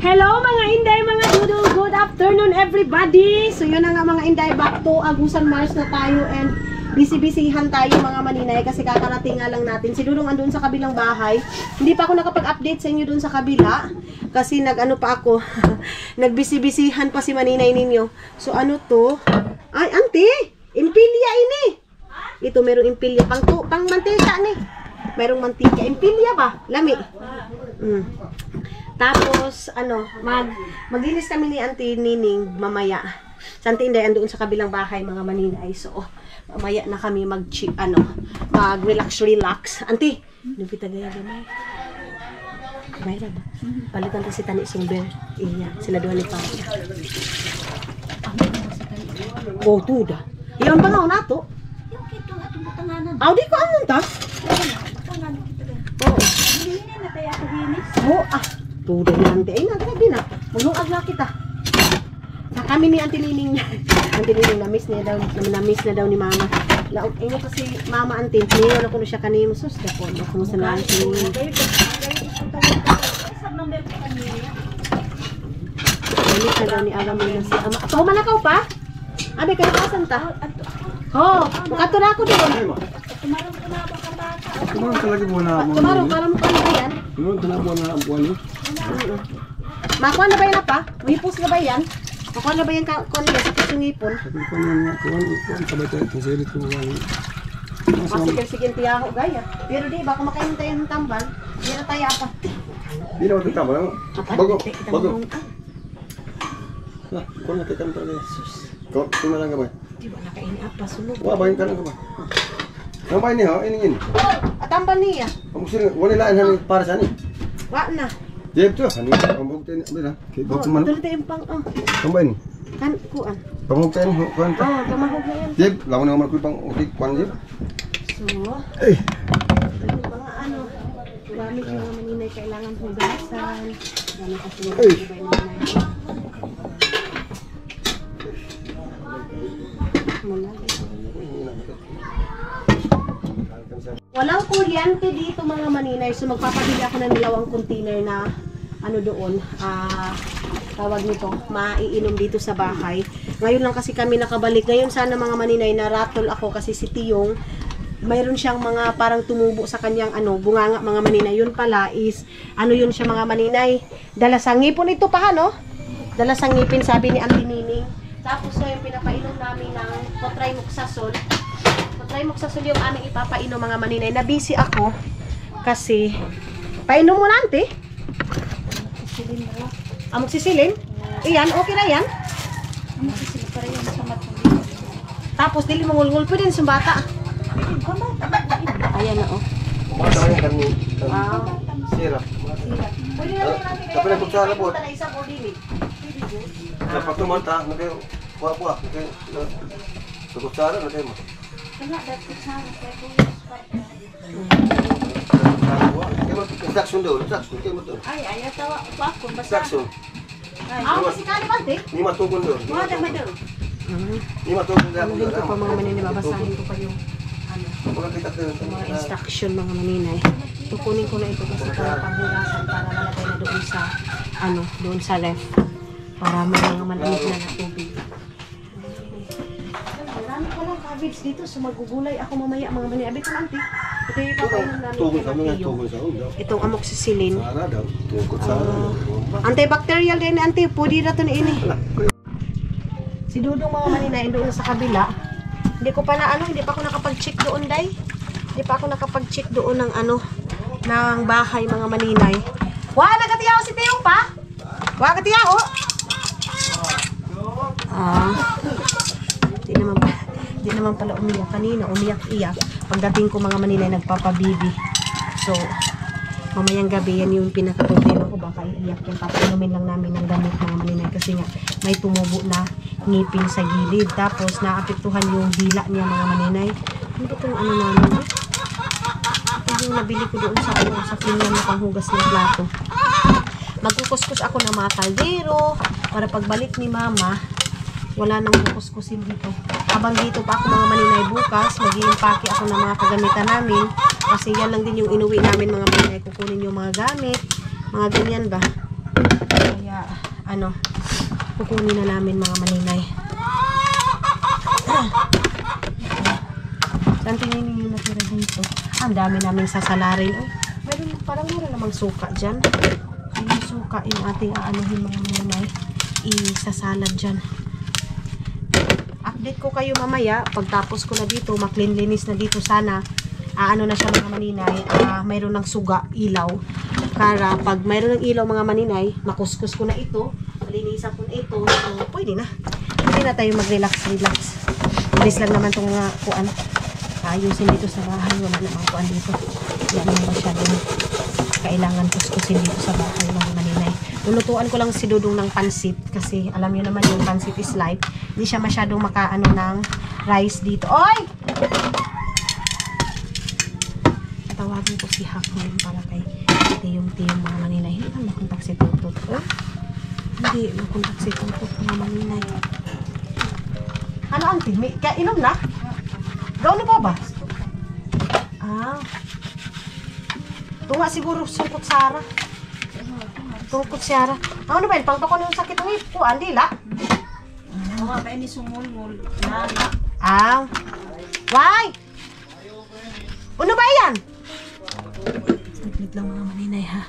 Hello mga Inday, mga Dudong, good afternoon everybody. So yun na nga mga Inday, back to Agusan Mars na tayo and busy-busyhan tayo mga maninay kasi kakarating nga lang natin. Si Dudong andun sa kabilang bahay. Hindi pa ako nakapag-update sa inyo dun sa kabila kasi nag-ano pa ako, nagbisi-bisihan pa si maninay ninyo. So ano to? Ay, auntie, impilya ini. Ito merong impilya, pang mantika ni. Merong mantika, impilya ba? Lami. Tapos, ano, maglinis kami ni Auntie Nining mamaya. Sa Auntie Inday, andoon sa kabilang bahay, mga maninay. So, mamaya na kami mag-relax. Auntie, nupita gaya gamay. Mayroon ba? Palitan ta si Tani Sumber. Iya, sila doon ni Papa. Oh, tuda. Iyon pa nga na to. Aw, di ko amon ta? Oo. Oo, tuda ni Auntie. Ay, nagkabi na. Magluag na kita. Sa kami ni Auntie Nining. Auntie Nining, na-miss na daw ni Mama. Laog, inyo kasi Mama Auntie. Niyon ako na siya kanimo. Sus, dapon. Ako mo sa nang Nining. Balik na daw ni Alam mo si Ama. Ito, manakaw pa? Abe, kayo kasan ta? Oo, makato na ako doon. Tumarong ko na ako kabata. Tumarong talaga mo na ang buwan. Tumarong, para mo kano ba yan? Tumarong talaga mo na ang buwan. Makuha na ba yan pa? Mahipos na ba yan? Makuha na ba yan kuha nila sa pusong ipon? Sabi ko na kuwan sabay tayo. Kasilit ko buwan. Sige, tiyaho gaya. Pero di ba, kumakain tayo ng tambal, hindi na tayo apa. Hindi na matutama lang. Bago. Kuwan natin ka talaga. Kuwan na lang ka ba? Di ba nakain apa, sulog. Bayan ka lang ka ba? Ang bayan niya, iningin. At tambal niya? Ang sila, wala laan hangin para sa ni. Wa na. Jeb to, ano ang bugten ni, kay bugten man. Dali tayong pang, Ang bayan ni. kan, kuan. Pangugten kuwan ta. Kamahog na yan. Jeb, lawan na man ko pang utik kuwan Jeb. So, Eh. yung mga gamit yung mga maninay kailangan hugasan. Gamit kasi yung Ay. maninay. Walang kuryente dito mga maninay, so magpapabili ako ng dalawang container na ano doon, tawag nito, maiinom dito sa bahay. Ngayon lang kasi kami nakabalik. Ngayon sana mga maninay, naratol ako kasi si Tiyong mayroon siyang mga parang tumubo sa kanyang bunganga mga maninay. Yun pala is yun siya mga maninay, dala sa ngipon ito pa no? Dala sa ngipin sabi ni Auntie Nining. Tapos so yung pinapainom namin ng Cotrimoxazole. Cotrimoxazole yung aming ipapainom mga maninay. Na-busy ako kasi painom mo na Auntie. Amoxicillin? Iyan, okay na yan? Amoxicillin pa rin sa mata. Tapos dili mangulngul pa din sa bata. Ayan na Bata yung kami. Sira. Pwede na rin natin Tapi na kutsara po. na isang o dili. Dapat tumanta, na kayo, kuha-kuha, kayo, sa kutsara, na kayo mo. Kaya dapat sa akin, kaya kung yung sparta. Kayo mo, instruction doon, instruction, kayo mo doon. Ay, ayaw tawa ko ako. Basta. Instruction, Kasi kalibante. ni matungkol doon. Mga damadang. Ni matungkol doon. Ano ko pa mga maninay, babasahin ko pa yung mga instruction mga maninay. Tukunin ko na ito kasi para panghugasan para malagay na doon sa doon sa ref. Para may mga malamig na tubig. Marami ko lang cabbage dito. So magugulay ako mamaya mga maninay. Abit ko Auntie. Ito yung papainom namin Tugol kay sa mga Mateo. tugol sa ulo. Itong amoxicillin. Sana daw, tungkol sa Antibacterial din Auntie. Pwede na ito na ini. Si Dudong mga maninay doon sa kabila. Hindi ko pa hindi pa ako nakapag-check doon, Day. Hindi pa ako nakapag-check doon ng ng bahay mga maninay. Wa nagatiyaw si Teo pa? Wa katiyaw. Di naman pala umiyak kanina, umiyak-iyak. Pagdating ko mga maninay nagpapabibi. So, mamayang gabi yan yung pinaka-problema ko, baka iiyak yan. Papainumin lang namin ng gamot mga maninay kasi nga may tumubo na ngipin sa gilid. Tapos naapektuhan yung dila niya mga maninay. Ano ba itong namin? Ito yung nabili ko doon sa pinyan na panghugas ng plato. Magkukuskus ako ng mga kaldero para pagbalik ni Mama, wala nang kukuskusin dito. Habang dito pa ako mga maninay bukas, mag-i-impake ako ng mga kagamitan namin. Kasi yan lang din yung inuwi namin mga maninay. Kukunin yung mga gamit, mga ganyan ba. Kaya Kaya, kukunin na namin mga maninay. Saan tingin yung natira dito? Ang dami namin sasalarin. Parang meron namang suka dyan. Yung suka yung ating aanuhin mga maninay. Isasalad dyan. Update ko kayo mamaya. Pagtapos ko na dito, maklinlinis na dito sana. Ano na siya mga maninay. Mayroon ng suga, ilaw. Para pag mayroon ng ilaw mga maninay, makuskus ko na ito. Malinisan ko na ito. So, pwede na. Pwede na tayo mag-relax. Bilis lang naman itong kuan. Ayusin dito sa bahay. Wala namang kuan dito. Yan naman masyadong kailangan kuskusin dito sa bahay mga maninay. Lulutuan ko lang si Dudong ng pansit. Kasi alam nyo naman yung pansit is life. Hindi siya masyadong makaano ng rice dito. Oy! Tawagin ko si Hakon para kay tiyong mga maninay. Hindi ka makontak si Tutot. Hindi makontak si Tutot mga maninay. Ano auntie? Kaya inom na? Gawin na pa ba? Tunga siguro sungkot Sara. Tungkot Sara. Ano ba yun? Pangtoko na yung sakit ng hipo. Andila? Mga ba ini sumulmul. Why? Ano ba yan? Saglit lang mga maninay ha.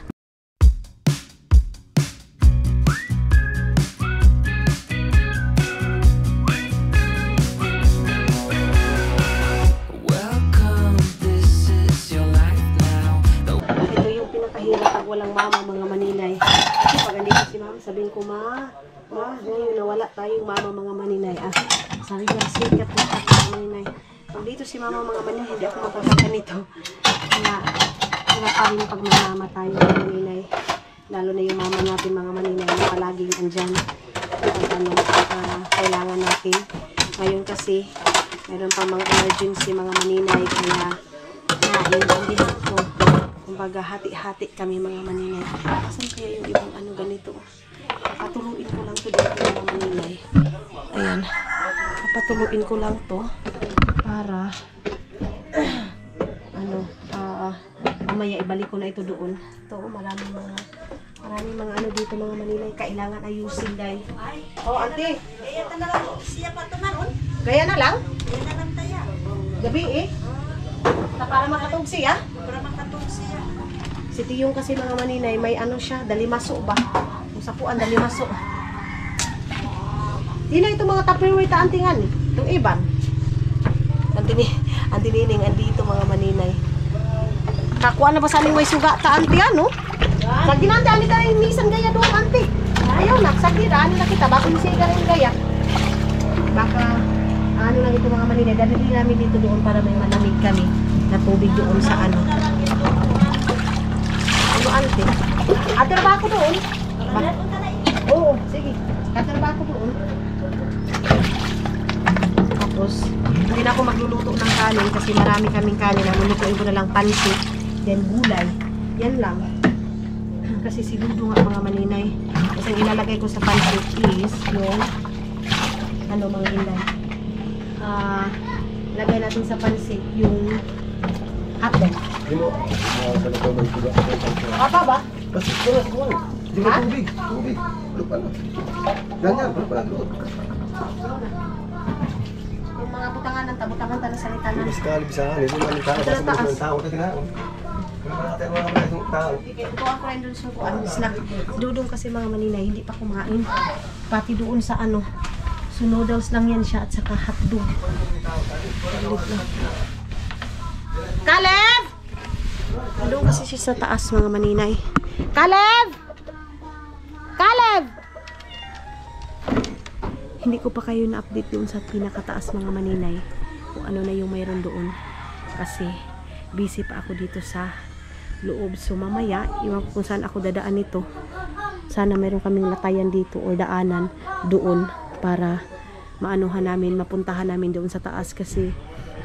Ito yung pinakahirap pag walang mama mga maninay. Pag andito si mama, sabihin ko, Ma, ngayon nawala tayong mama mga maninay. Sabi niya, sikat na mga maninay. Pag dito si mama mga maninay, hindi ako magkakata nito. Kaya, hirap pa rin pag may mama tayo mga maninay. Lalo na yung mama natin mga maninay na palaging andyan. Kailangan natin. Ngayon kasi, mayroon pa mga emergency mga maninay. Kaya, naiintindihan ko. Kumbaga, hati-hati kami mga maninay. Saan kaya yung ibang ganito? Papatuluin ko lang to dito mga maninay. Ayan. Papatuluin ko lang to para mamaya ibalik ko na ito doon. Ito, maraming mga dito mga maninay. Kailangan ayusin dahil. Auntie. Kaya talaga siya pa tumaron. Gaya na lang? Kaya na lang tayo. Gabi para makatog siya? Para makatog siya. Si Tiyong kasi mga maninay, may siya, dalimaso ba? Kung sapuan, dalimaso. Di na itong mga Tupperware ta antingan. Itong iban. Antinining, andito mga maninay. Kakuha na ba sa aming may suga ta antian, no? Sagdi na anti, ka rin misan gaya doon, anti. Ayaw na, sagdi na, na kita, baka misiga rin gaya. Baka, lang ito mga maninay, dadali namin dito doon para may malamig kami na tubig doon sa ante. Atrabaho ko doon. Oo, sige. Atrabaho ko doon. Tapos, hindi na ako magluluto ng kanin kasi marami kaming kanin. Lulutuin ko na lang pansit, then gulay. Yan lang. Kasi siguro nga mga maninay. Kasi ang ilalagay ko sa pansit is yung mga inday. Lagay natin sa pansit yung hotdog. Hindi mo, sa loob ng suga. Apa ba? Basta, siguro. Hindi mo tubig. Lupa na. Ganyan, lupa na. Yung mga butangan ng tabutangan na salita na. Ibig sekali bisa hindi mo ng tao. Basta mo ng tao kasi nga. Wala natin mga tao. Ito ako rin doon sa snack. Dudong kasi mga maninay, hindi pa kumain. Pati doon sa so noodles lang yan siya at saka hotdog. Caleb! Doon kasi siya sa taas mga maninay. Caleb! Caleb! Hindi ko pa kayo na-update doon sa pinakataas mga maninay. Kung ano na yung mayroon doon. Kasi busy pa ako dito sa loob. So mamaya, iwan ko kung saan ako dadaan nito. Sana mayroon kaming latayan dito o daanan doon para maanuhan namin, mapuntahan namin doon sa taas kasi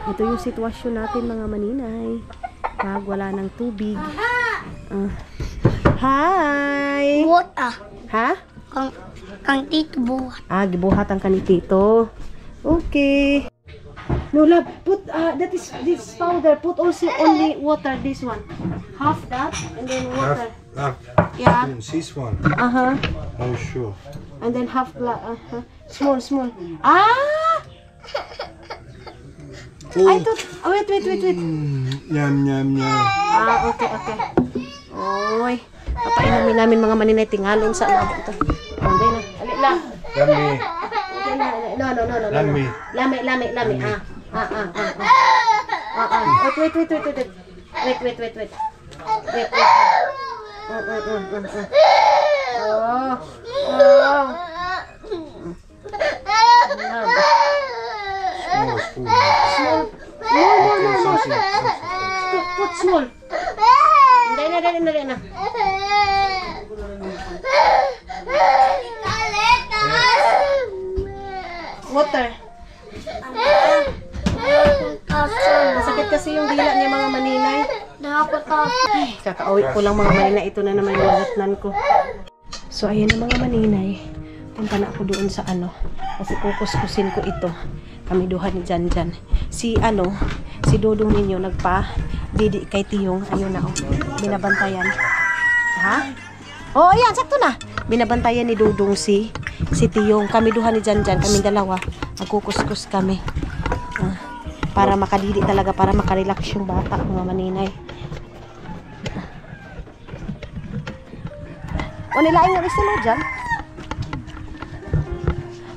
ito yung sitwasyon natin mga maninay. Pag wala ng tubig. Hi! Buhat Ha? Kang tito buhat. Gibuhat ang kanitito. Okay. No, love, put, that is this powder. Put also only water, this one. Half that, and then water. Yeah. This one. Uh-huh. Oh, sure. And then half glass. Uh-huh. Small. Ah! I thought... Oh, wait. Yum, yum, yum. Ah, okay. Oy. Papainumin namin mga maninay tingalon sa labo ito. Okay na. Ali lang. Yummy. Okay na. No. Lami. Lami. Wait. Small spoon. Small. Put small. Dali na. Water. Masakit kasi yung dila niya mga maninay. Ay, kakauwi ko lang mga maninay. Ito na naman yung latnan ko. So, ayan na mga maninay. Punta na ako doon sa ano. Kasi kukuskusin ko ito. Kami duha ni Janjan. Si Dodong ninyo nagpa-didi kay Tiyong. Ayun na, binabantayan. Ha? Oh, ayan, sakto na. Binabantayan ni Dodong si Tiyong. Kami duha ni Janjan, kami dalawa. Magkukuskus kami. Para makadidi talaga, para makarelax yung bata, mga maninay. O, nilaing ng istilo dyan.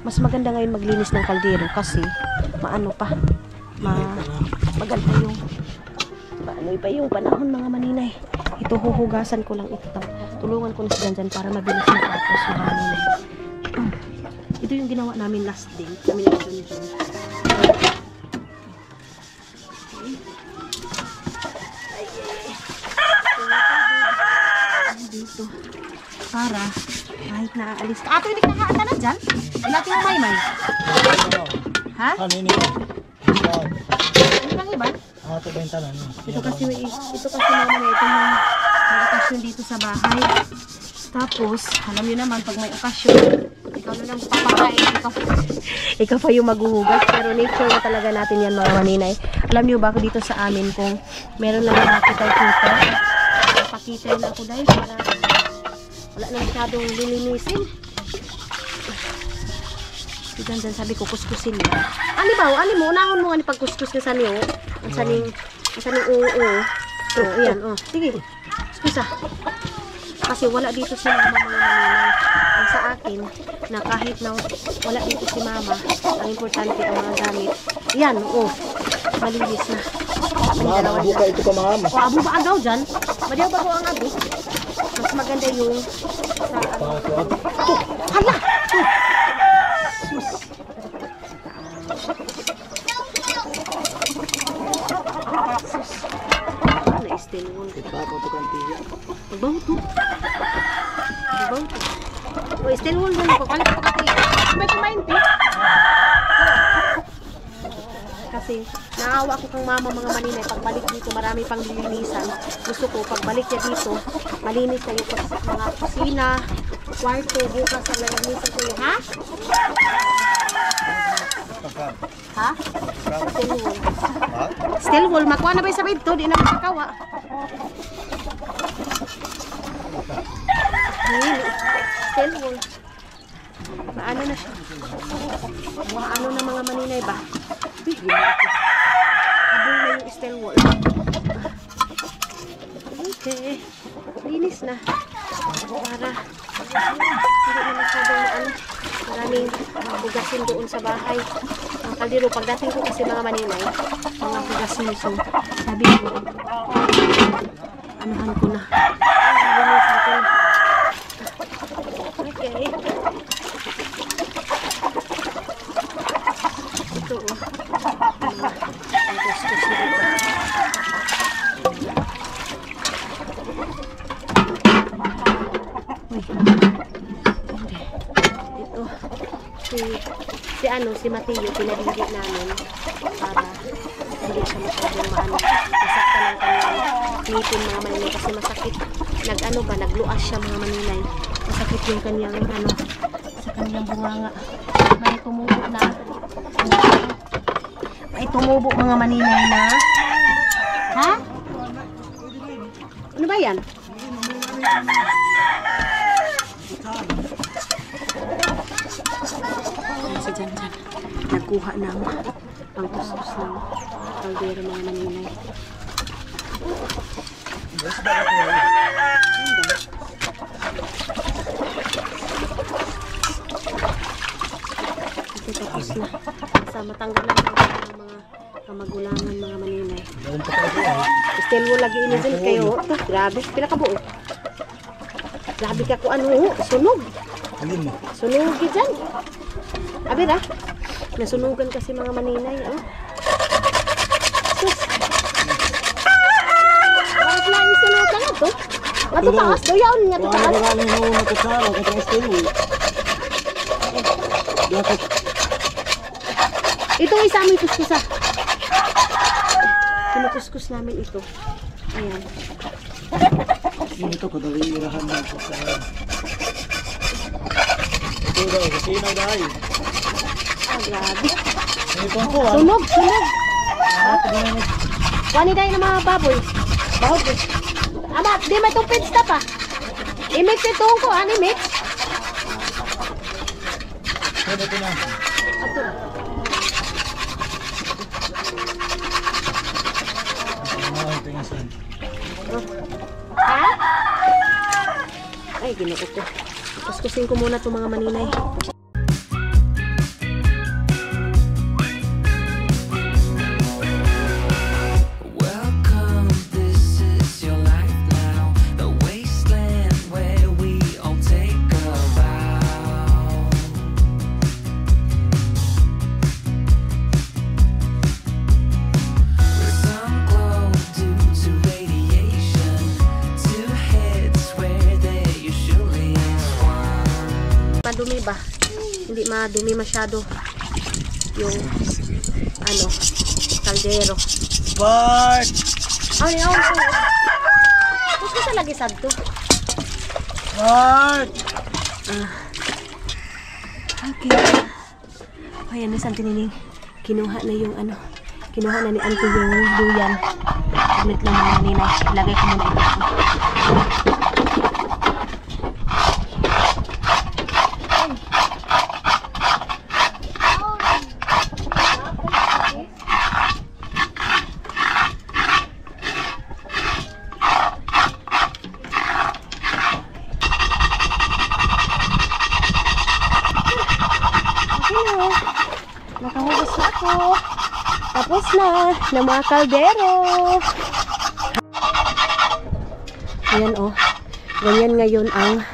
Mas maganda ngayon maglinis ng kaldero kasi maganda yung panahon mga maninay. Ito huhugasan ko lang ito. Tulungan ko na si Janjan para mabilis matapos mga maninay. Ito yung ginawa namin last day. Kami na Janjan. Dito. Para kahit naaalis ka. Ato, hindi ka nakaata na dyan? Ilati mo may. Ha? Ano ini? Ano bang iba? Ito benta na. Ito kasi naman ito yung may okasyon dito sa bahay. Tapos, alam niyo naman pag may okasyon, ikaw na lang papakain, ikaw pa yung maghuhugas. Pero nature na talaga natin yan mga maninay. Alam niyo ba ako dito sa amin kung meron lang nakakita-kita, papakita na ako dahil para wala na masyadong lilinisin. Diyan sabi ko, kuskusin niya. Ani mo, unahon mo nga ni pagkuskus na sa niyo. Ang saning So, ayan, sige. Kuskusa. Kasi wala dito si mama mga maninay. Ang sa akin, na kahit na wala dito si mama, ang importante ang mga gamit. Yan, malinis na. Buka ito ka mga ama. Abo ba agaw dyan? Madiyaw ba ko ang abo? Mas maganda yung sa hala! Sus! Na-still mo. Magbaho to. Still wall na ako. Kalit pa kasi. May kumainti. Kasi naawa ko kang mama mga maninay. Pagbalik dito, marami pang lilinisan. Gusto ko, pagbalik niya dito, malinis na yung mga kusina, kwarto, bukas ang lalinisan ko yung, ha? Ha? Still wall. Still wall. Makuha na ba yung sabay ito? Di na makakawa. Still wall. Paano na siya? Ano na mga maninay ba? Abong na yung still wall. Okay. Linis na. Para hindi na masyadong maraming hugasin doon sa bahay. Ang kaldero, pagdating ko kasi mga maninay, mga hugasin. So, sabi ko, anuhan ko na. Linisan ko na. Okay. Ito ang kuskus na ito. Ito si Mateo pinadidit namin para hindi siya masyadong masaktan ng kanyang ngipin mga maninay kasi masakit. Nagluas siya mga maninay. Masakit yung kanyang sa kanyang bunganga. May tumubo na. May tumubo mga maninay na. Ha? Ano ba yan? Si Jan Jan. Nagkuha ng pangkuskus ng kaldero mga maninay. Ito tapos na. Sa matanggalan ng mga kamagulangan mga maninay. Still mo lagi ini dyan kayo. Ito, grabe. Pila ka buo. Grabe ka ko ano. Sunog. Sunugi dyan. Abi ra. Nasunugan kasi mga maninay. Oh. Sus. Bakit lang yung sinugan na to? Nga to taas. Daw yaon nga to taas. Itong isa mo kuskusa. Kinukuskus namin ito. Ayan. Ito ko dali irahan na ito sa... Ito daw, sinaw dahil. Ah, grabe. Ito ko, Sunog, sunog. Wani dahil ng mga baboy. Bahog eh. Ama, di may itong pits na pa. I-mix itong ko, ano i-mix? Ito na. Ato. Ito yung saan. Ha? Ay, ginoo ko. Kuskusin ko muna itong mga maninay. Welcome, this is your life now, the wasteland where we all take a vow. With some glow due to radiation, two heads where there usually is one. Madumi ba? Hindi madumi masyado yung ano, kaldero. Bart! Ay, ay, ay. Tapos ka lagi sadto. Bart! Okay. Ayan na Santo Nining. Kinuha na yung ano. Kinuha na ni Auntie yung duyan. Ulit lang mga ninay. Ilagay ko muna ito. Hello. Nakahugas na ako. Tapos na ng mga kaldero. Ayan oh. Ganyan ngayon ang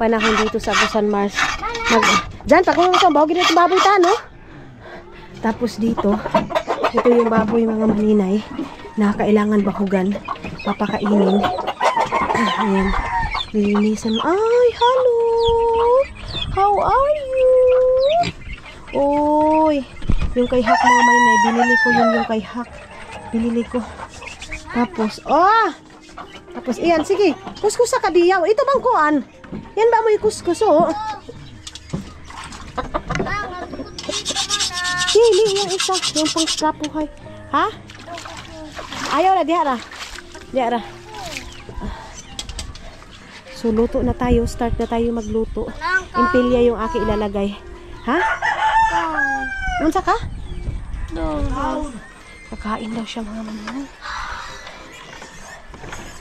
panahon dito sa Busan Mars. Diyan, pagkulong ito. Bahugin ito baboy ta, no? Tapos dito, ito yung baboy mga maninay na kailangan bahugan. Papakainin. Ayan. Lilinisan. Ay, hello! How are you? Oy, yung kay Hak mga maninay, binili ko yung kay Hak. Binili ko. Tapos, tapos, iyan, sige. Kuskus sa kadiyaw. Ito bang kuan? Yan ba mo ikuskus, oh? Dili, yung isa. Yung pang kapuhay. Ha? Ayaw na, diara. Diara. So, luto na tayo. Start na tayo magluto. Impilya yung aking ilalagay. Ha? Munsa ka? Kakain daw siya mga maninay.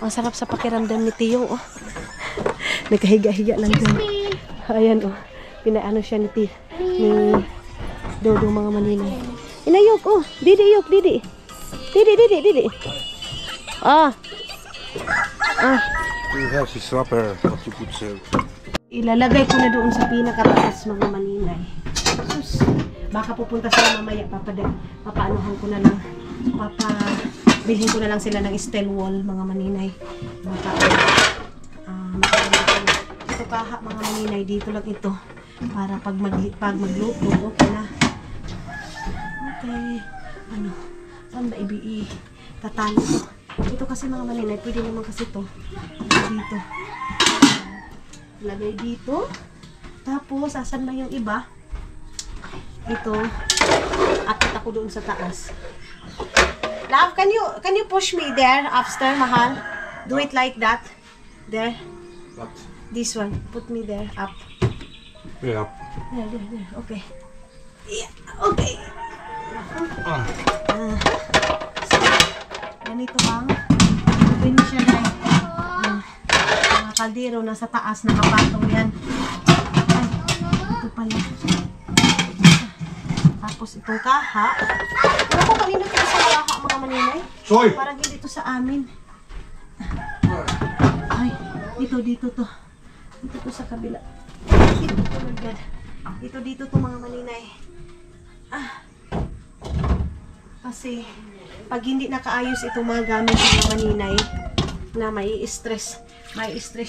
Ang sarap sa pakiramdam ni Tiyong, oh. Nagkahiga-higa lang dyan. Ayan, oh. Pinaano siya ni Dodo mga maninay. Inayok, oh. Didi, yok, Didi. Didi. You have to swap her. What you put serve. Ilalagay ko na doon sa pinakataas mga maninay. Sus, baka pupunta sila mamaya. Papaanuhan ko na lang. Bilhin ko na lang sila ng steel wall mga maninay. Baka ito kaha mga maninay. Dito lang ito. Para pag magluto, okay na. Okay. Ano? Saan ba tatalo ito? Ito kasi mga maninay. Pwede naman kasi ito. Dito. Lagay dito. Tapos, asan na yung iba? Ito. Akit ako doon sa taas. Love, can you push me there, upstairs, mahal? Do it like that. There. What? This one. Put me there. Up. Yeah. There. Okay. Yeah. Okay. So, ganito bang pwede siya guys. Mga kaldero nasa taas, nakapatong yan. Ay, ito pala. Tapos itong kaha. Ano ko kanina ito sa kaha mga maninay? Soy! Parang hindi ito sa amin. Ay, dito to. Dito to sa kabila. Dito to, my God. Dito to mga maninay. Kasi pag hindi nakaayos itong mga gamit ng mga maninay na may stress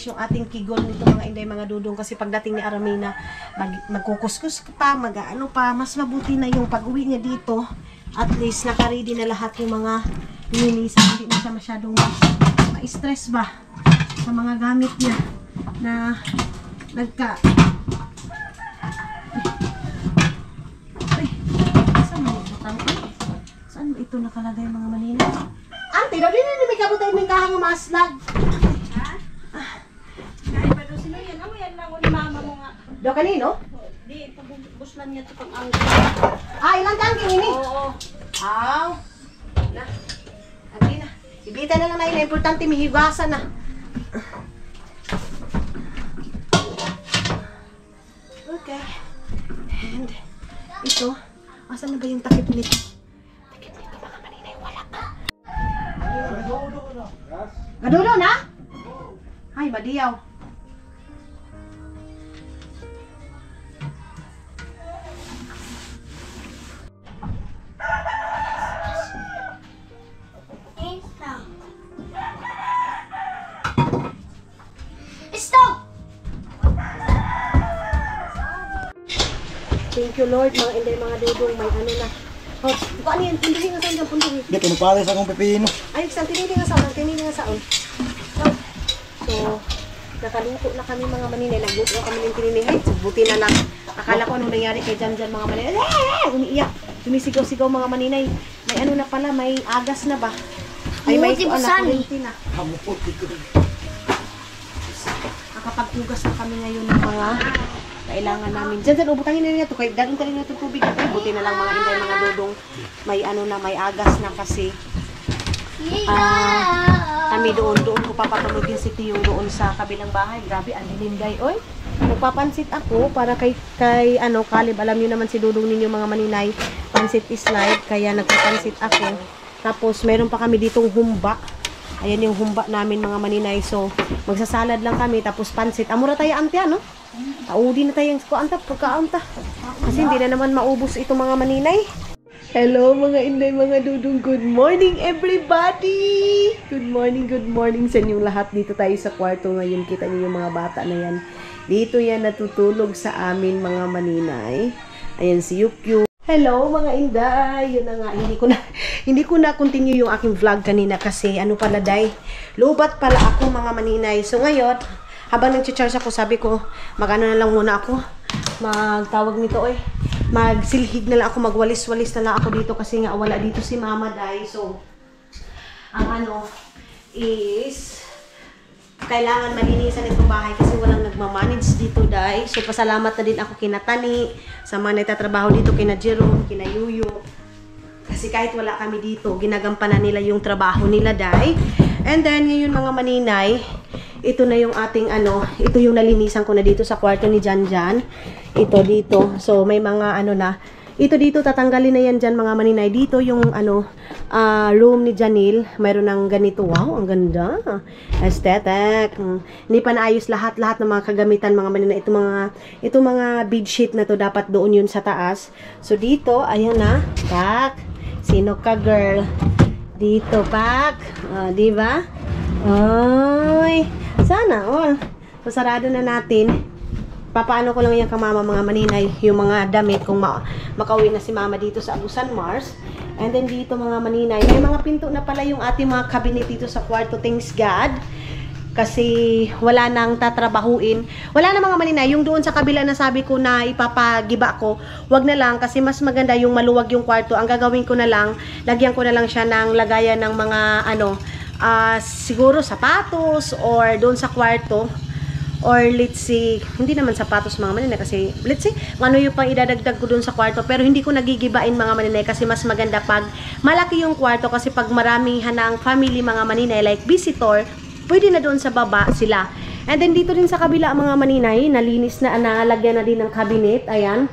yung ating kigol nito mga inday mga dudong, kasi pagdating ni Aramina magkukuskus pa, mag-ano pa, mas mabuti na yung pag-uwi niya dito, at least naka-ready na lahat yung mga linisan, hindi na siya masyadong ma-stress ba sa mga gamit niya na saan mo ito nakalagay mga manina? Ante, daw din na may kabutay ng kahang maslag. Kahit pa daw sila yan. Amo yan lang ni mama mo nga. Do kanino? Di, pabuslan niya ito pag ang... Ilang kangking ini? Oo. Aw. Na. Ante na. Ibita na lang na ila. Importante may higasan na. Okay. And ito. Asan na ba yung takip nito? Takip nito mga maninay. Wala ka. Gadudo na? Ay, madiyaw. Stop! Thank you Lord, mga inday, mga dudong, may ano na. Oh, ano yan? Punduhin nga saan dyan, punduhin. Hindi, pinupalis akong pipino. Ay, saan tinili nga saan, So, nakaluto na kami mga maninay. Nagluto na kami ng tininihay. So, buti na lang. Akala ko anong nangyari kay Jan mga maninay. Umiiyak. Sumisigaw-sigaw mga maninay. May ano na pala, may agas na ba? Ay, may Buti kuha na, busan. kurinti na. Nakapag-ugas na kami ngayon ng mga kailangan namin. Jan, ubutangin na niya ito. Kahit dagang tayo na ito tubig. Buti na lang mga inday, mga dudong. May ano na, may agas na kasi. Kami doon ko papatulogin si Tio doon sa kabilang bahay. Grabe, ang dilim guys. Oy, nagpapansit ako para kay Kalib. Alam niyo naman si Dudong ninyo mga maninay, pansit is life, kaya nagpapansit ako. Tapos meron pa kami ditong humba. Ayan yung humba namin mga maninay. So, magsasalad lang kami tapos pansit. Amura tayo ante ano? Taudi na tayong kuanta pagkaanta. Kasi hindi na naman maubos ito mga maninay. Hello mga inday, mga dudong. Good morning everybody! Good morning sa inyong lahat. Dito tayo sa kwarto ngayon. Kita niyo yung mga bata na yan. Dito yan natutulog sa amin mga maninay. Ayan si Yukyu. Hello mga inday. Yun na nga. Hindi ko na continue yung aking vlog kanina kasi ano pala day. Lubat pala ako mga maninay. So ngayon, habang nag-charge ako, sabi ko, magano na lang muna ako. Magtawag nito magsilhig na lang ako, magwalis-walis na lang ako dito kasi nga wala dito si Mama Day. So, ang ano is kailangan malinisan itong bahay kasi walang nagmamanage dito Day. So, pasalamat na din ako kina Tani, sa mga nagtatrabaho dito, kina Jerome, kina Yuyo. Kasi kahit wala kami dito, ginagampanan nila yung trabaho nila Day. And then, ngayon mga maninay, ito na yung ating ito yung nalinisan ko na dito sa kwarto ni Janjan. Ito dito. So may mga na. Ito dito tatanggalin na yan dyan mga maninay. Dito yung room ni Janil. Mayroon ng ganito. Wow, ang ganda. Aesthetic. Hindi pa naayos lahat ng mga kagamitan mga maninay. Ito mga bedsheet na to dapat doon yun sa taas. So dito, ayan na. Tak. Sino ka girl? Dito pak. Di ba? Oy. Sana all. So, sarado na natin. Papaano ko lang yung kamama mga maninay, yung mga damit kung makauwi na si mama dito sa Agusan Mars. And then dito mga maninay, may mga pinto na pala yung ating mga cabinet dito sa kwarto. Thanks God. Kasi wala nang tatrabahuin. Wala na mga maninay. Yung doon sa kabila na sabi ko na ipapagiba ko, wag na lang kasi mas maganda yung maluwag yung kwarto. Ang gagawin ko na lang, lagyan ko na lang siya ng lagayan ng mga siguro sapatos or doon sa kwarto or let's say, hindi naman sapatos mga maninay kasi let's say, ano yung pang idadagdag ko dun sa kwarto, pero hindi ko nagigibain mga maninay kasi mas maganda pag malaki yung kwarto kasi pag maramihan ng family mga maninay like visitor, pwede na doon sa baba sila. And then dito din sa kabila mga maninay, nalinis na, nalagyan na din ng cabinet, ayan.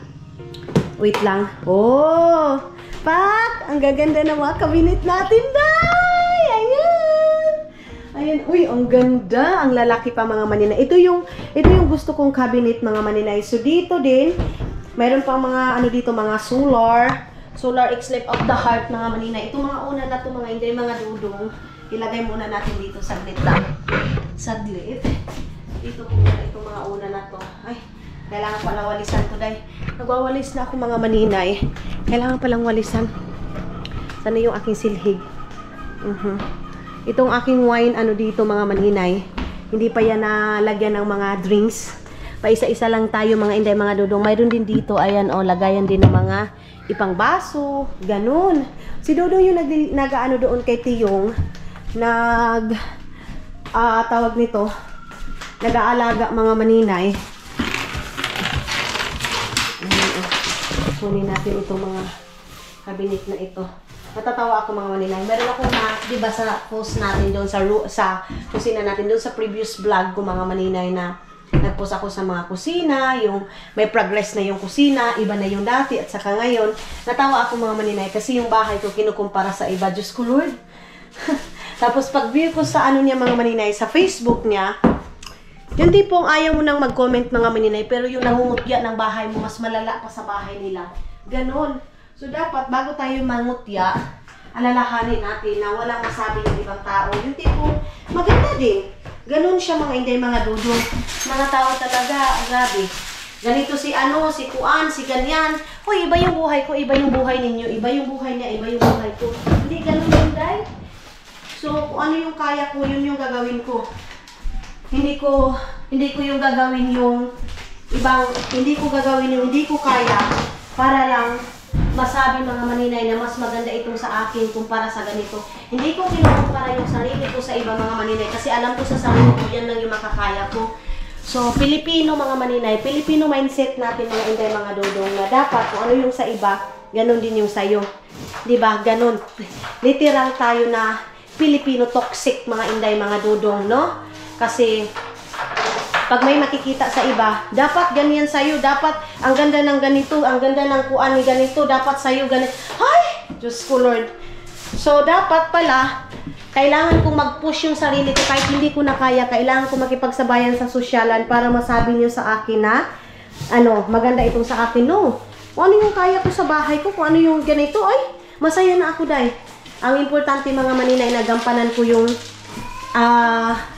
Wait lang. Oh! Pak! Ang gaganda ng mga cabinet natin, day! Ayan! Ayan. Uy, ang ganda! Ang lalaki pa mga maninay. Ito yung gusto kong cabinet mga maninay. So, dito din, mayroon pang mga, ano dito, mga solar X-Lip of the Heart mga maninay. Ito mga una na ito, mga hindi, mga dudong. Ilagay muna natin dito, saglit lang. Saglit. Dito po muna itong mga una na to. Ay, kailangan pala walisan ko, day. Nagwawalis na ako mga maninay. Kailangan palang walisan. Sana yung aking silhig. Itong aking wine, ano dito mga maninay. Hindi pa yan nalagyan ng mga drinks. Paisa-isa lang tayo mga inday, mga dudong. Mayroon din dito, ayan o, lagayan din ng mga ipang baso. Ganun. Si Dudong yung nag-ano doon kay Tiyong. Tawag nito. Nag-aalaga mga maninay. Kunin natin itong mga cabinet na ito. Natatawa ako mga maninay. Meron ako na, di ba sa post natin doon sa kusina natin, doon sa previous vlog ko mga maninay na nag-post ako sa mga kusina, yung may progress na yung kusina, iba na yung dati at saka ngayon. Natawa ako mga maninay kasi yung bahay ko kinukumpara sa iba. Diyos ko Lord. Tapos pag view ko sa ano niya mga maninay, sa Facebook niya, yung tipong ayaw mo nang mag-comment mga maninay, pero yung nangungutya ng bahay mo, mas malala pa sa bahay nila. Ganon. So, dapat, bago tayo mangutya, alalahanin natin na walang masabi ng ibang tao. Yung tipong maganda din. Ganon siya mga inday, mga dudong. Mga tao talaga, grabe. Ganito si ano, si Kuan, si ganyan. Uy, iba yung buhay ko, iba yung buhay ninyo. Iba yung buhay niya, iba yung buhay ko. Hindi ganon inday. So, kung ano yung kaya ko, yun yung gagawin ko. Hindi ko yung gagawin yung ibang, hindi ko gagawin yung hindi ko kaya para lang masabi mga maninay na mas maganda itong sa akin kumpara sa ganito. Hindi ko kinukumpara yung sarili ko sa iba mga maninay kasi alam ko sa sarili ko yan lang yung makakaya ko. So, Pilipino mga maninay, Filipino mindset natin mga inday, mga dudong na dapat kung ano yung sa iba, ganun din yung sa'yo. Diba? Ganun. Literal tayo na Filipino toxic mga inday, mga dudong, no? Kasi, pag may makikita sa iba, dapat ganyan sa'yo, dapat ang ganda ng ganito, ang ganda ng kuan ni ganito, dapat sa'yo ganito. Ay! Diyos ko Lord. So, dapat pala, kailangan kong mag-push yung sarili ko kahit hindi ko na kaya, kailangan kong makipagsabayan sa sosyalan para masabi niyo sa akin na, ano, maganda itong sa akin. No. Kung ano yung kaya ko sa bahay ko, kung ano yung ganito, ay, masaya na ako dahil. Ang importante mga maninay, nagampanan ko yung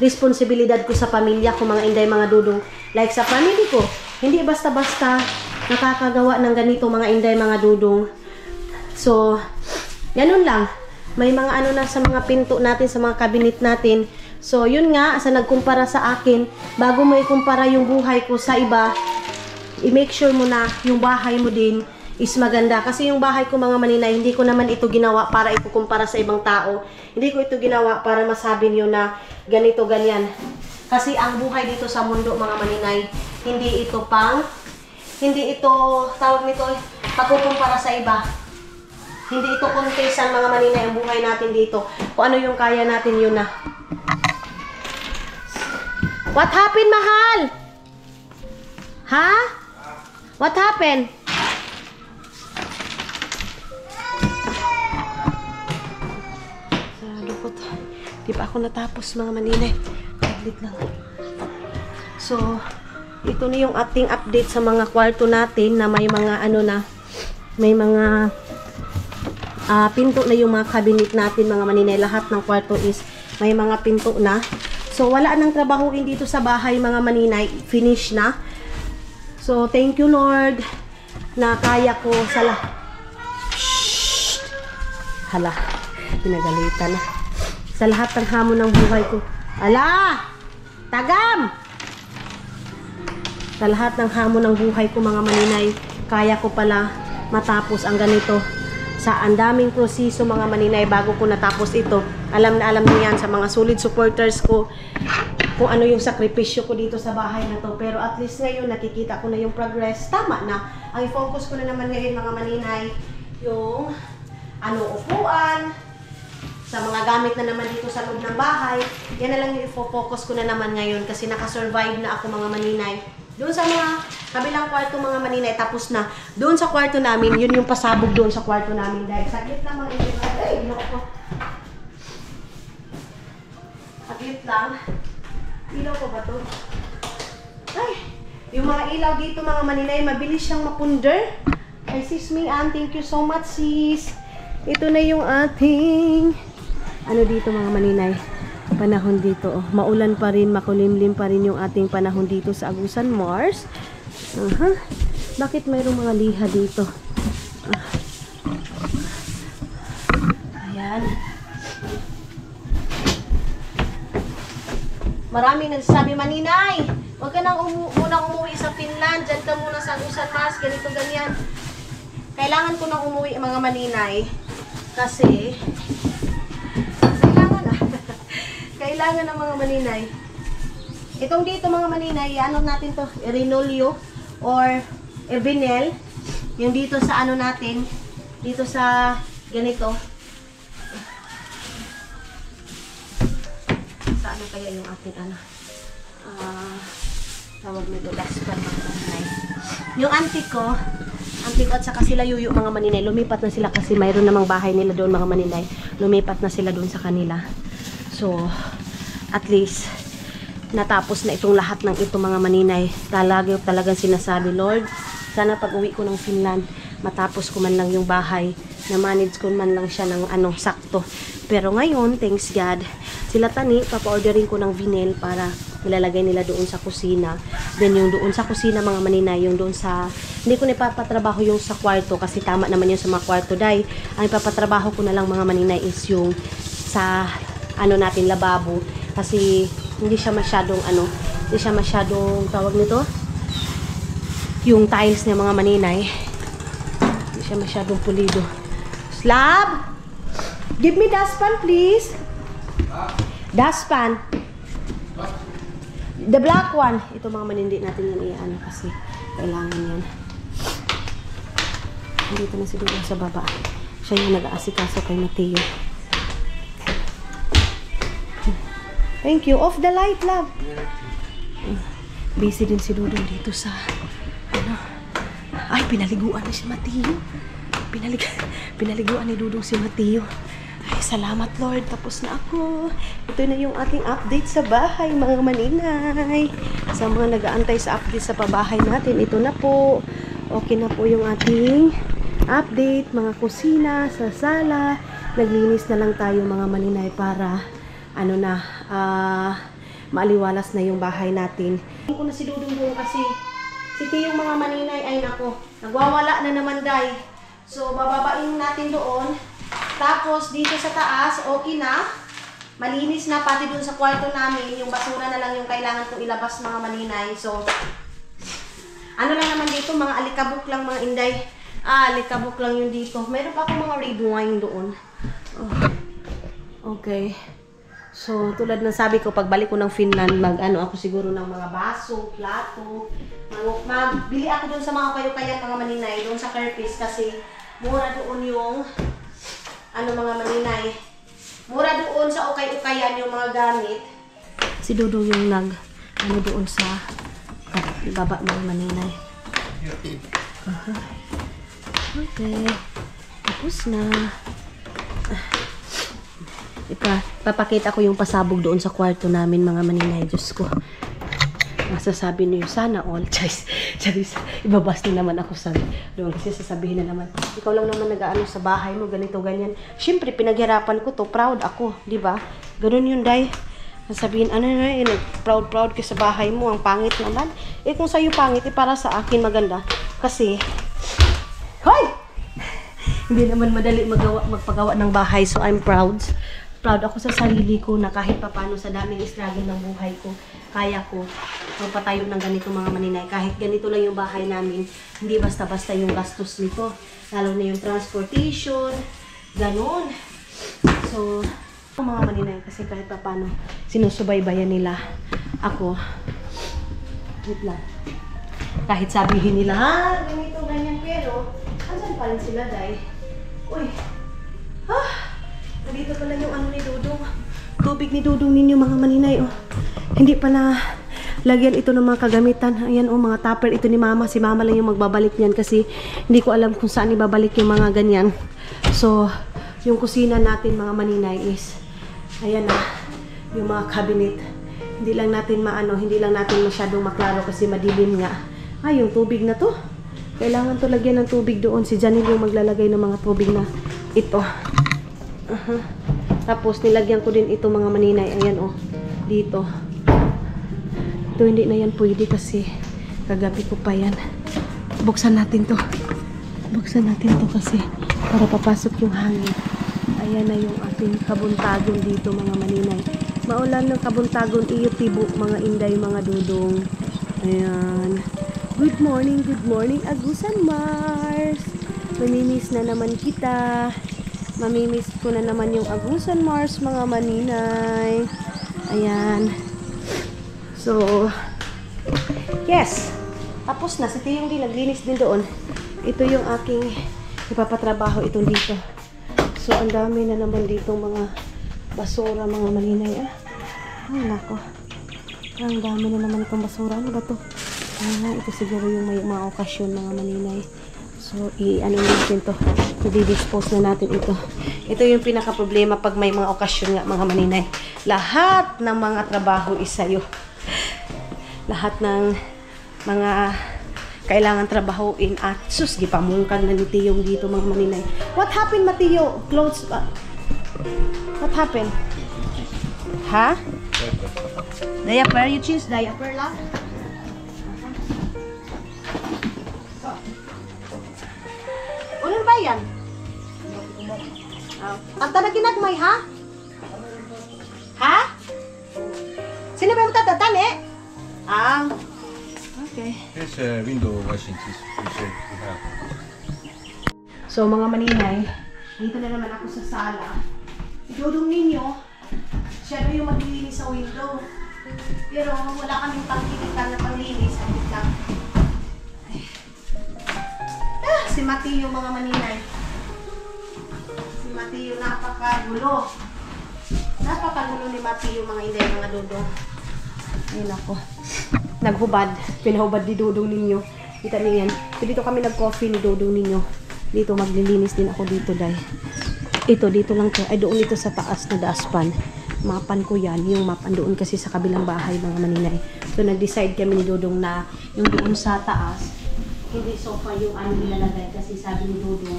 responsibilidad ko sa pamilya ko mga inday, mga dudong. Like sa family ko, hindi basta-basta nakakagawa ng ganito mga inday, mga dudong. So, ganun lang. May mga ano na sa mga pinto natin, sa mga cabinet natin. So, yun nga, sa nagkumpara sa akin, bago mo ikumpara yung buhay ko sa iba, i-make sure mo na yung bahay mo din is maganda. Kasi yung bahay ko mga maninay, hindi ko naman ito ginawa para ikukumpara sa ibang tao. Hindi ko ito ginawa para masabi niyo na ganito, ganyan. Kasi ang buhay dito sa mundo mga maninay, hindi ito tawag nito, pagkukumpara sa iba. Hindi ito contest ang mga maninay, ang buhay natin dito. Kung ano yung kaya natin, yun na. What happened, mahal? Ha? What happened? Di pa ako natapos mga maninay. Saglit lang. So, ito na yung ating update sa mga kwarto natin na may mga ano na, may mga pinto na yung mga cabinet natin mga maninay. Lahat ng kwarto is may mga pinto na. So, wala nang trabahuin dito sa bahay mga maninay. Finish na. So, thank you Lord na kaya ko sa lahat. Hala, pinagalitan na. Sa lahat ng hamon ng buhay ko. Ala! Tagam! Sa lahat ng hamon ng buhay ko mga maninay, kaya ko pala matapos ang ganito. Sa ang daming proseso mga maninay bago ko natapos ito. Alam na alam niyan sa mga solid supporters ko. kung ano yung sakripisyo ko dito sa bahay na to. Pero at least ngayon, nakikita ko na yung progress. Tama na. Ang focus ko na naman ngayon, mga maninay, yung upuan, sa mga gamit na naman dito sa loob ng bahay. Yan na lang yung focus ko na naman ngayon kasi nakasurvive na ako, mga maninay. Doon sa mga kabilang kwarto, mga maninay, tapos na. Doon sa kwarto namin, yun yung pasabog doon sa kwarto namin. Dahil saglit lang mga maninay. Ay, naku. Saglit lang. Ilaw ko ba to? Ay, yung mga ilaw dito, mga maninay, mabilis siyang mapunder. Ay, sis Mian, thank you so much, sis. Ito na yung ating dito, mga maninay, panahon dito. Oh. Maulan pa rin, makulimlim pa rin yung ating panahon dito sa Agusan, Mars. Bakit mayroong mga liha dito? Ayan. Maraming nagsasabi, maninay, huwag ka nang munang umuwi sa Finland. Diyan ka muna sa Agusan, Mars. Ganito, ganyan. Kailangan ko nang umuwi, mga maninay. Kasi kailangan ng mga maninay. Itong dito, mga maninay, natin to, Erinolio or Vinel. Yung dito sa natin, dito sa ganito. Sa kaya yung ating tawag nito, daspan, mga maninay. Yung auntie ko at saka sila yuyu, mga maninay, lumipat na sila kasi mayroon namang bahay nila doon, mga maninay. Lumipat na sila doon sa kanila. So, at least, natapos na itong lahat ng ito, mga maninay. Talagang sinasabi, Lord, sana pag uwi ko ng Finland, matapos ko man lang yung bahay, na manage ko man lang siya ng sakto. Pero ngayon, thanks God, sila tani, papa-ordering ko ng vinyl para ilalagay nila doon sa kusina. Then yung doon sa kusina, mga maninay, yung doon sa, hindi ko nipapatrabaho yung sa kwarto kasi tama naman yung sa mga kwarto, dahil ang ipapatrabaho ko na lang, mga maninay, is yung sa natin, lababo, kasi hindi siya masyadong tawag nito, yung tiles niya, mga maninay, hindi siya masyadong pulido. Slab, give me dustpan please. Dustpan, the black one. Ito, mga manindi natin yan kasi kailangan yan. Dito na siguro sa baba, siya yung nag-aasikaso kay Mateo. Thank you. Off the light, love. Busy din si Dudong dito sa Ay, pinaliguan na si Mateo. Pinaliguan ni Dudong si Mateo. Ay, salamat Lord. Tapos na ako. Ito na yung ating update sa bahay, mga maninay. Sa mga nag-aantay sa update sa pabahay natin, ito na po. Okay na po yung ating update. Mga kusina, sa sala. Naglinis na lang tayo, mga maninay, para maaliwalas na yung bahay natin. Hindi ko na si Dudong doon kasi si Tiyong, mga maninay, ay nako, nagwawala na naman, day. So, bababain natin doon. Tapos, dito sa taas, okay na. Malinis na, pati doon sa kwarto namin. Yung basura na lang yung kailangan kong ilabas, mga maninay. So, lang naman dito, mga alikabok lang, mga inday. Alikabok lang yung dito. Meron pa akong mga red wine doon. Okay. So, tulad ng sabi ko, pagbalik ko ng Finland, ako siguro ng mga baso, plato. Magbili ako doon sa mga kayo-kayan, mga maninay, doon sa Kerpis kasi mura doon yung, mga maninay. Mura doon sa ukay-ukayan yung mga gamit. Si Dudong yung doon sa baba, mga maninay. Okay. Tapos na. Papakita ko yung pasabog doon sa kwarto namin, mga maninay. Diyos ko, masasabi niyo sana all. Charis, ibabas na naman ako sa doon kasi sasabihin na naman, ikaw lang naman nag-aano sa bahay mo, ganito, ganyan. Siyempre, pinaghirapan ko to, proud ako, di ba? Ganun yun, day. Sasabihin, proud ka sa bahay mo, ang pangit naman. Kung sa'yo pangit, para sa akin maganda. Kasi, hoy! Hindi naman madali magpagawa ng bahay, so I'm proud. Proud ako sa sarili ko na kahit papano sa daming struggle ng buhay ko, kaya ko magpatayo ng ganito, mga maninay. Kahit ganito lang yung bahay namin, hindi basta-basta yung gastos nito. Lalo na yung transportation, ganun. So, mga maninay, kasi kahit papano sinusubaybayan nila ako, wait lang. Kahit sabihin nila, ha, ganito, ganyan, pero, andyan pa rin sila, day. Uy, nandito pala yung ano ni Dudong. Tubig ni Dudong ninyo, mga maninay, oh. Hindi pa na lagyan ito ng mga kagamitan. Ayan, oh, mga tupper ito ni Mama. Si Mama lang yung magbabalik niyan kasi hindi ko alam kung saan ibabalik yung mga ganyan. So, yung kusina natin, mga maninay, is, ayan na, yung mga cabinet. Hindi lang natin maano, hindi lang natin masyadong maklaro kasi madilim nga. Yung tubig na to. Kailangan to lagyan ng tubig doon. Si Janine yung maglalagay ng mga tubig na ito. Tapos nilagyan ko din ito, mga maninay. Ayan, oh, dito. Ito hindi na yan pwede kasi kagabi ko pa yan. Buksan natin to. Buksan natin to kasi para papasok yung hangin. Ayan na yung ating kabuntagon dito, mga maninay. Maulan ng kabuntagon, iyo tibo, mga inday, mga Dudong. Ayan. Good morning, Agusan Mars. Mamimiss na naman kita. Mamimiss ko na naman yung Agusan Mars, mga maninay. Ayan. So, yes. Tapos na. Si Tiyong din, naglinis din doon. Ito yung aking ipapatrabaho itong dito. So, ang dami na naman dito mga basura, mga maninay. Ay, nako. Ang dami na naman itong basura. Ano ba to? Ito siguro yung may mga okasyon, mga maninay. So, i-ano natin to. I-dispose na natin ito. Ito yung pinaka-problema pag may mga okasyon nga, mga maninay. Lahat ng mga trabaho is sa'yo. Lahat ng mga kailangan trabahoin at sus, gipamungkag na ni Tiyong dito, mga maninay. What happened, Matiyo? Clothes ba? What happened? Ha? Diaper? You choose diaper lang? Ulan ba yan? Ang tanaginagmay, ha? Ha? Sino ba yung tatatan, eh? Okay. Here's a window washing system. So, mga maninay, dito na naman ako sa sala. Idudong ninyo, siya na yung maglilinis sa window. Pero wala kaming pangkilitan na panglinis. Si Matiyo, mga maninay. Si Matiyo, napakagulo. Napakagulo ni Matiyo, mga inday, mga Dudong. Ayun ako. Naghubad. Pinahubad ni Dudong ninyo. Kita niyo yan. So, dito kami nag-coffee ni Dudong ninyo. Dito maglilinis din ako dito, day. Ito, dito lang to. Ay, doon ito sa taas na daspan. Mapan ko yan. Yung mapan doon kasi sa kabilang bahay, mga maninay. So, nag-decide kami ni Dudong na yung doon sa taas, hindi sofa yung ano nilalagay. Kasi sabi ni Dudong,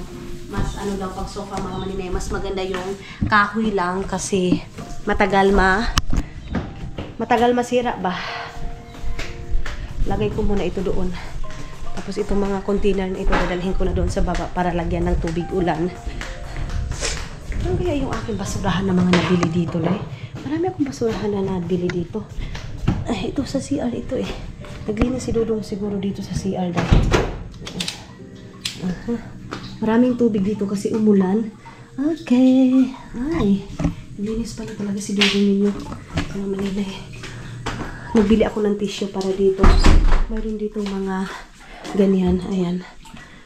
mas ano daw pag sofa, mga maninay, mas maganda yung kahoy lang kasi matagal masira ba. Lagay ko muna ito doon. Tapos itong mga container na ito, dadalhin ko na doon sa baba para lagyan ng tubig ulan. Ano kaya yung aking basurahan na mga nabili dito, Lai? Marami akong basurahan na nabili dito. Ay, ito sa CR ito eh. Naglinis si Dudong siguro dito sa CR dahil. Maraming tubig dito kasi umulan. Okay. Ay, naglinis pala talaga si Dudong ninyo. Ano manila eh. Nagbili ako ng tissue para dito. Mayroon dito mga ganyan. Ayan.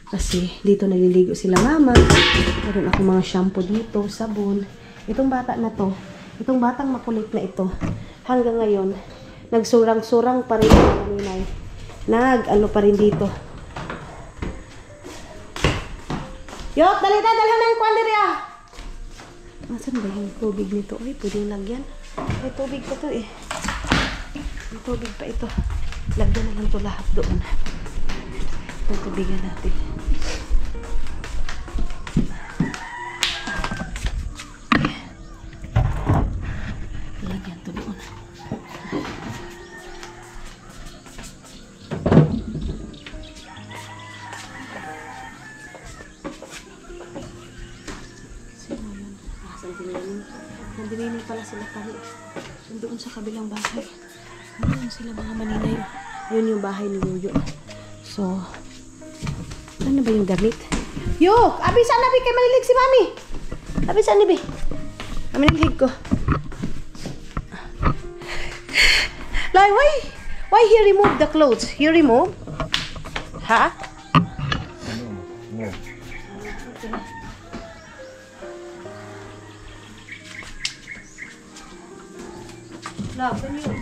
Kasi dito naliligo sila mama. Mayroon ako mga shampoo dito, sabon. Itong bata na to, itong batang makulit na ito, hanggang ngayon, nagsurang-surang pa rin mga maninay. Ano pa rin dito. Yok, dalita, dalhan ng kwalderya. Nasaan ba yung tubig nito? Ay, pwedeng lagyan. May tubig pa to eh. May tubig pa ito. Lagyan na lang ito lahat doon. Tutubigan natin. Lagyan ito doon. Nandininig pala sila kami. Doon sa kabilang bahay. Ayun sila mga maninay. Ayun yung bahay ni Yoyo. So, ano ba yung damit? Yo! Abi, saan nabi kay manilig si Mami? Abi, saan nabi? Manilig ko. Why? Why he remove the clothes? He remove? Ha? No. Love, can you do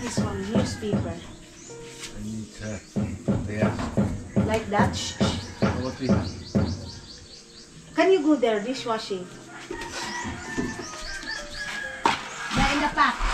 this one? Newspaper. I need there. Like that? Shh, shh. What we have? Can you go there, dishwashing? They're in the pack.